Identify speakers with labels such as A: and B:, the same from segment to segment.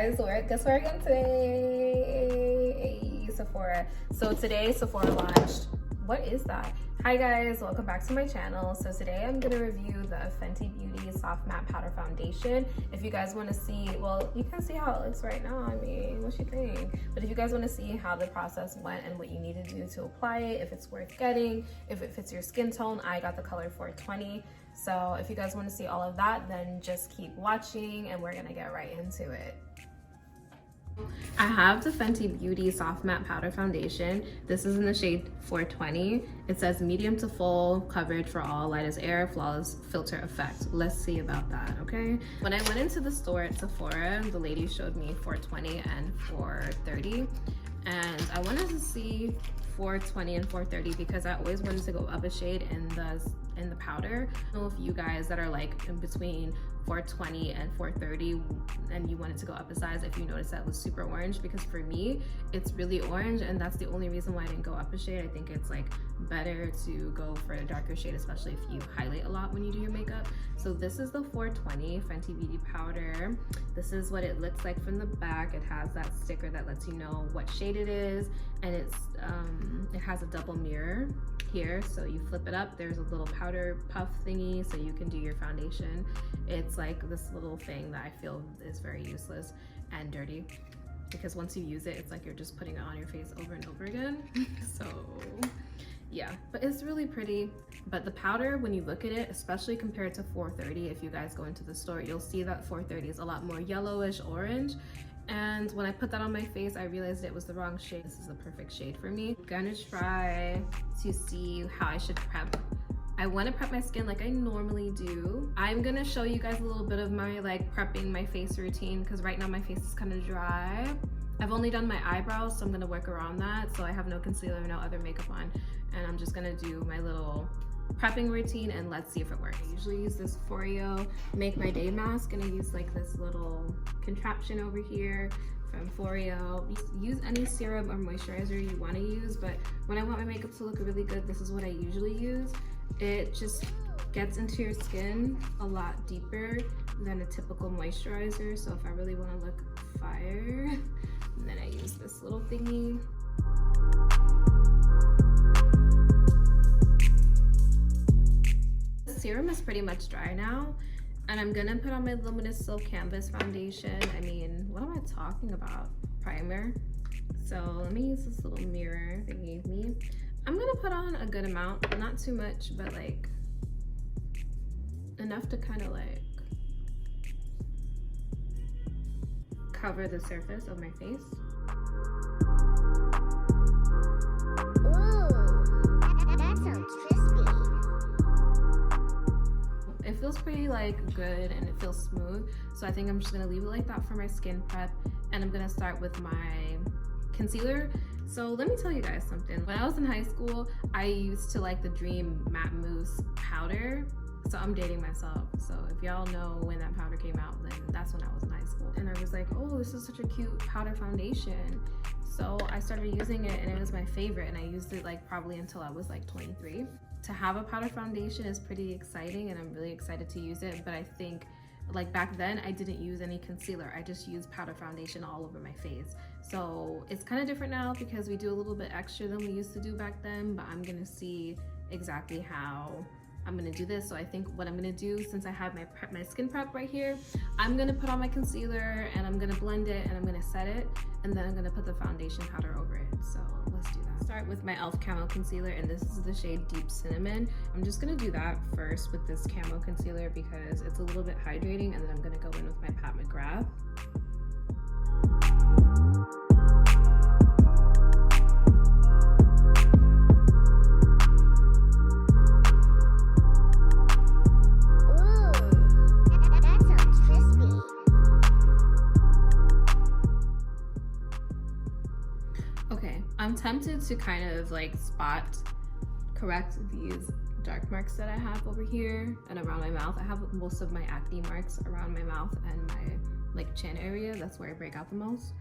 A: guys, guess where again today? Sephora. So today Sephora launched, what is that? Hi guys, welcome back to my channel. So today I'm gonna review the Fenty Beauty Soft Matte Powder Foundation. If you guys wanna see, well, you can see how it looks right now. I mean, what you think? But if you guys wanna see how the process went and what you need to do to apply it, if it's worth getting, if it fits your skin tone, I got the color 420. So if you guys want to see all of that, then just keep watching and we're gonna get right into it. I have the Fenty Beauty Soft Matte Powder Foundation. This is in the shade 420. It says medium to full coverage for all, light as air, flawless filter effect. Let's see about that, okay? When I went into the store at Sephora, the lady showed me 420 and 430. And I wanted to see 420 and 430 because I always wanted to go up a shade in the powder. I don't know if you guys that are like in between 420 and 430 and you wanted to go up a size, if you noticed that was super orange, because for me it's really orange and that's the only reason why I didn't go up a shade. I think it's like better to go for a darker shade, especially if you highlight a lot when you do your makeup. So this is the 420 Fenty Beauty Powder. This is what it looks like from the back. It has that sticker that lets you know what shade it is, and it has a double mirror here, so you flip it up, there's a little powder puff thingy so you can do your foundation. It's like this little thing that I feel is very useless and dirty, because once you use it, it's like you're just putting it on your face over and over again. So yeah, but it's really pretty. But the powder, when you look at it, especially compared to 430, if you guys go into the store, you'll see that 430 is a lot more yellowish orange. And when I put that on my face, I realized it was the wrong shade. This is the perfect shade for me. I'm gonna try to see how I should prep. I want to prep my skin like I normally do. I'm gonna show you guys a little bit of my like prepping my face routine, because right now my face is kind of dry. I've only done my eyebrows, so I'm gonna work around that. So I have no concealer, no other makeup on, and I'm just gonna do my little prepping routine and let's see if it works. I usually use this Foreo Make My Day mask, and I use like this little contraption over here from Foreo. Use any serum or moisturizer you want to use, but when I want my makeup to look really good, this is what I usually use. It just gets into your skin a lot deeper than a typical moisturizer, so if I really want to look fire, and then I use this little thingy. The serum is pretty much dry now, and I'm gonna put on my Luminous Silk Canvas foundation. I mean, what am I talking about? Primer. So let me use this little mirror they gave me. I'm gonna put on a good amount, not too much, but like enough to kind of like cover the surface of my face. It feels pretty like good and it feels smooth, so I think I'm just gonna leave it like that for my skin prep, and I'm gonna start with my concealer. So let me tell you guys something. When I was in high school, I used to like the Dream Matte Mousse powder. So I'm dating myself. So if y'all know when that powder came out, then that's when I was in high school. And I was like, oh, this is such a cute powder foundation. So I started using it and it was my favorite, and I used it like probably until I was like 23. To have a powder foundation is pretty exciting, and I'm really excited to use it, but I think like back then I didn't use any concealer. I just used powder foundation all over my face. So it's kind of different now because we do a little bit extra than we used to do back then, but I'm gonna see exactly how I'm gonna do this. So I think what I'm gonna do, since I have my skin prep right here, I'm gonna put on my concealer and I'm gonna blend it and I'm gonna set it, and then I'm gonna put the foundation powder over it. So let's do that. Start with my e.l.f. Camo Concealer, and this is the shade Deep Cinnamon. I'm just gonna do that first with this camo concealer because it's a little bit hydrating, and then I'm gonna go in with my Pat McGrath. I'm tempted to kind of like spot correct these dark marks that I have over here and around my mouth. I have most of my acne marks around my mouth and my like chin area. That's where I break out the most.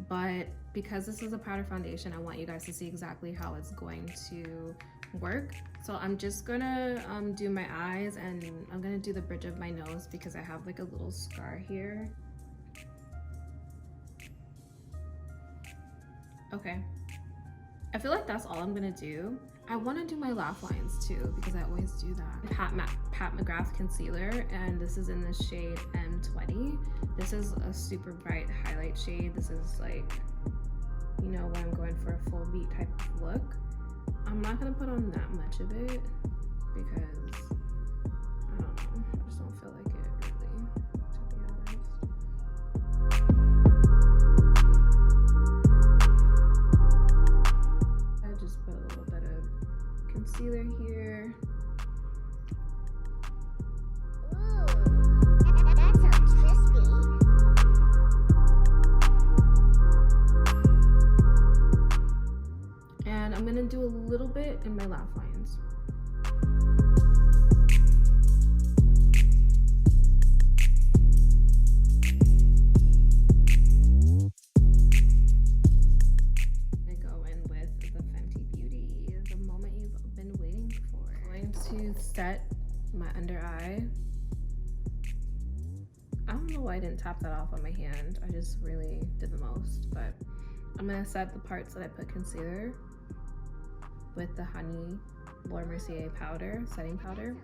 A: But because this is a powder foundation, I want you guys to see exactly how it's going to work. So I'm just gonna do my eyes, and I'm gonna do the bridge of my nose because I have like a little scar here. Okay. I feel like that's all I'm gonna do. I wanna do my laugh lines too, because I always do that. Pat McGrath concealer, and this is in the shade M20. This is a super bright highlight shade. This is like, you know, when I'm going for a full beat type of look. I'm not gonna put on that much of it because I don't know, I just don't feel like it really, to be honest. I just put a little bit of concealer here.
B: Ooh, that sounds crispy.
A: And I'm gonna do a little bit in my laugh lines. To set my under eye. I don't know why I didn't tap that off on my hand. I just really did the most, but I'm gonna set the parts that I put concealer with the Honey Laura Mercier powder, setting powder.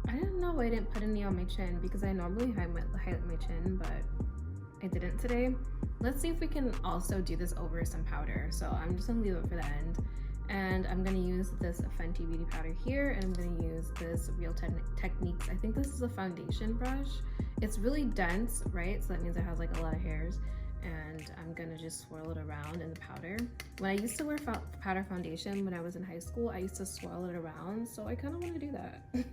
A: I didn't know I didn't put any on my chin because I normally highlight my chin, but I didn't today. Let's see if we can also do this over some powder. So I'm just gonna leave it for the end. And I'm gonna use this Fenty Beauty Powder here, and I'm gonna use this Real Techniques. I think this is a foundation brush. It's really dense, right? So that means it has like a lot of hairs. And I'm gonna just swirl it around in the powder. When I used to wear powder foundation when I was in high school, I used to swirl it around. So I kinda wanna do that. Oh,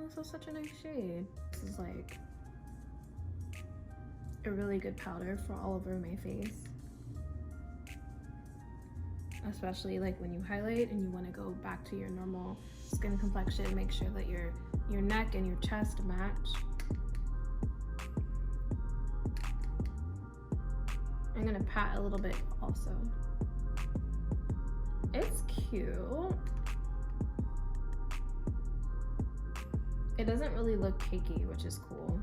A: this is such a nice shade. This is like a really good powder for all over my face, especially like when you highlight and you want to go back to your normal skin complexion. Make sure that your neck and your chest match. I'm gonna pat a little bit also. It's cute. It doesn't really look cakey, which is cool.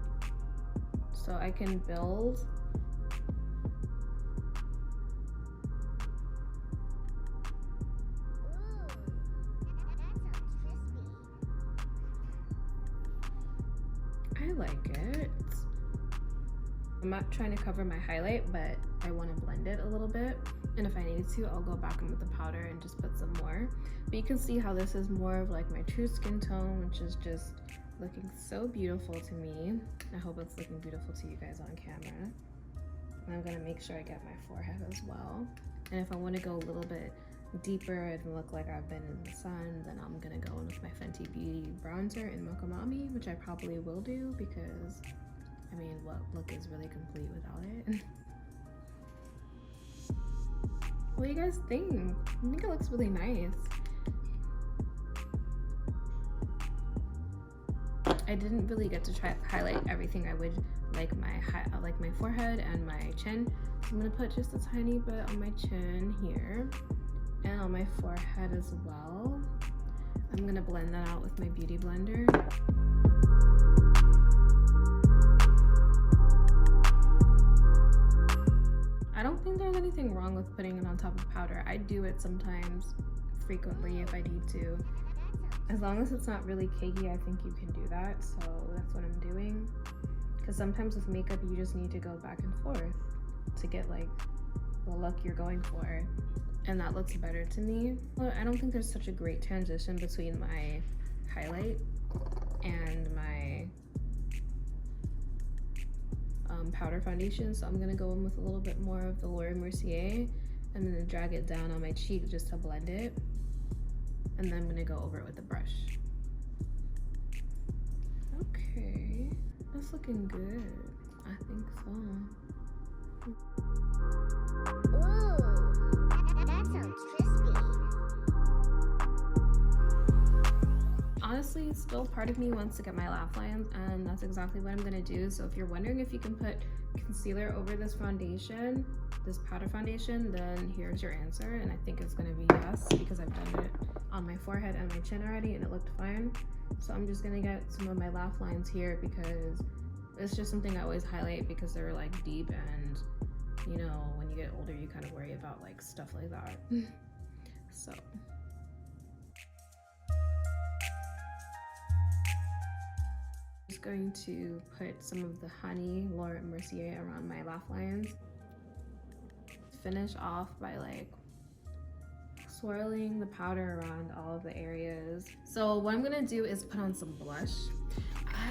A: So I can build. I like it. I'm not trying to cover my highlight, but I want to blend it a little bit. And if I need to, I'll go back in with the powder and just put some more. But you can see how this is more of like my true skin tone, which is just looking so beautiful to me. I hope it's looking beautiful to you guys on camera. And I'm gonna make sure I get my forehead as well. And if I wanna go a little bit deeper and look like I've been in the sun, then I'm gonna go in with my Fenty Beauty bronzer in Mocha Mami, which I probably will do because, I mean, what look is really complete without it? What do you guys think? I think it looks really nice. I didn't really get to try highlight everything I would like my forehead and my chin. So I'm gonna put just a tiny bit on my chin here and on my forehead as well. I'm gonna blend that out with my beauty blender. I don't think there's anything wrong with putting it on top of powder. I do it sometimes, frequently if I need to. As long as it's not really cakey, I think you can do that. So that's what I'm doing. Because sometimes with makeup, you just need to go back and forth to get like the look you're going for. And that looks better to me. Well, I don't think there's such a great transition between my highlight and my powder foundation. So I'm gonna go in with a little bit more of the Laura Mercier. I'm gonna drag it down on my cheek just to blend it. And then I'm gonna go over it with a brush. Okay, that's looking good. I think so.
B: Ooh, that sounds crispy.
A: Honestly, still part of me wants to get my laugh lines, and that's exactly what I'm gonna do. So if you're wondering if you can put concealer over this foundation, this powder foundation, then here's your answer. And I think it's gonna be yes, because I've done it on my forehead and my chin already and it looked fine. So I'm just gonna get some of my laugh lines here because it's just something I always highlight because they're like deep, and you know, when you get older you kind of worry about like stuff like that. So just going to put some of the honey Laura Mercier around my laugh lines. Finish off by like swirling the powder around all of the areas. So what I'm gonna do is put on some blush.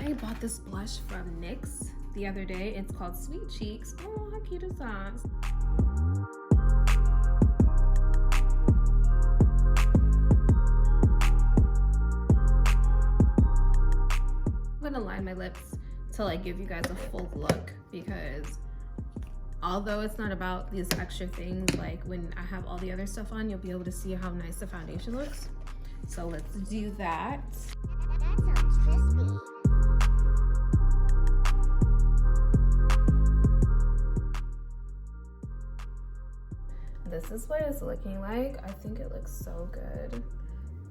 A: I bought this blush from NYX the other day. It's called Sweet Cheeks. Oh, how cute is that? I'm gonna line my lips to like give you guys a full look, because although it's not about these extra things, like when I have all the other stuff on, you'll be able to see how nice the foundation looks. So let's do that.
B: That sounds crispy.
A: This is what it's looking like. I think it looks so good.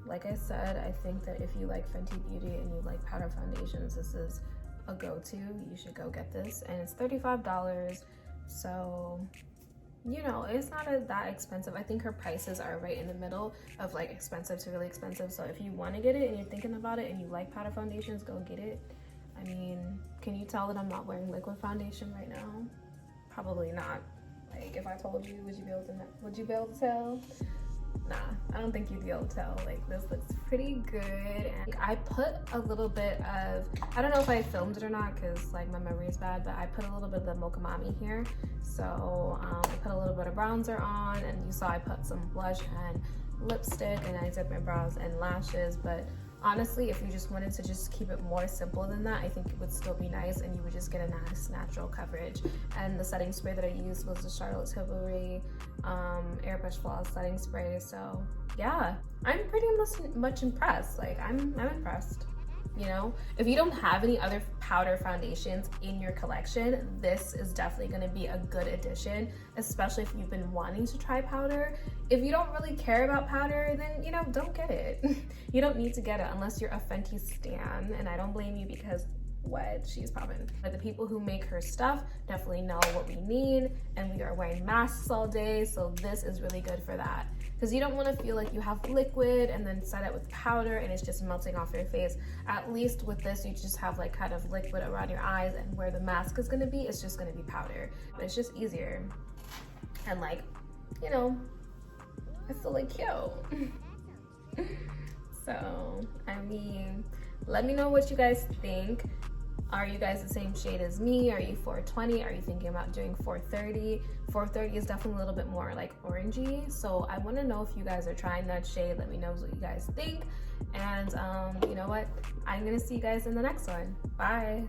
A: Like I said, I think that if you like Fenty Beauty and you like powder foundations, this is a go-to. You should go get this, and it's $35. So, you know, it's not that expensive. I think her prices are right in the middle of like expensive to really expensive. So if you want to get it and you're thinking about it and you like powder foundations, go get it. I mean, can you tell that I'm not wearing liquid foundation right now? Probably not. Like, if I told you, would you be able to tell? Nah, I don't think you'd be able to tell. Like, this looks pretty good. And I put a little bit of, I don't know if I filmed it or not because like my memory is bad, but I put a little bit of the Mocha Mami here. So I put a little bit of bronzer on, and you saw I put some blush and lipstick, and I did my brows and lashes. But honestly, if you just wanted to just keep it more simple than that, I think it would still be nice, and you would just get a nice natural coverage. And the setting spray that I used was the Charlotte Tilbury Airbrush Flawless setting spray. So yeah, I'm pretty much impressed. Like I'm impressed. You know, if you don't have any other powder foundations in your collection, this is definitely going to be a good addition, especially if you've been wanting to try powder. If you don't really care about powder, then, you know, don't get it. You don't need to get it unless you're a Fenty stan, and I don't blame you because what she's popping. But the people who make her stuff definitely know what we need, and we are wearing masks all day, so this is really good for that. Because you don't want to feel like you have liquid and then set it with powder and it's just melting off your face. At least with this, you just have like kind of liquid around your eyes, and where the mask is going to be, it's just going to be powder. But it's just easier. And like, you know, it's still like cute. So, I mean, let me know what you guys think. Are you guys the same shade as me? Are you 420? Are you thinking about doing 430? 430 is definitely a little bit more like orangey. So I want to know if you guys are trying that shade. Let me know what you guys think. And you know what? I'm going to see you guys in the next one. Bye.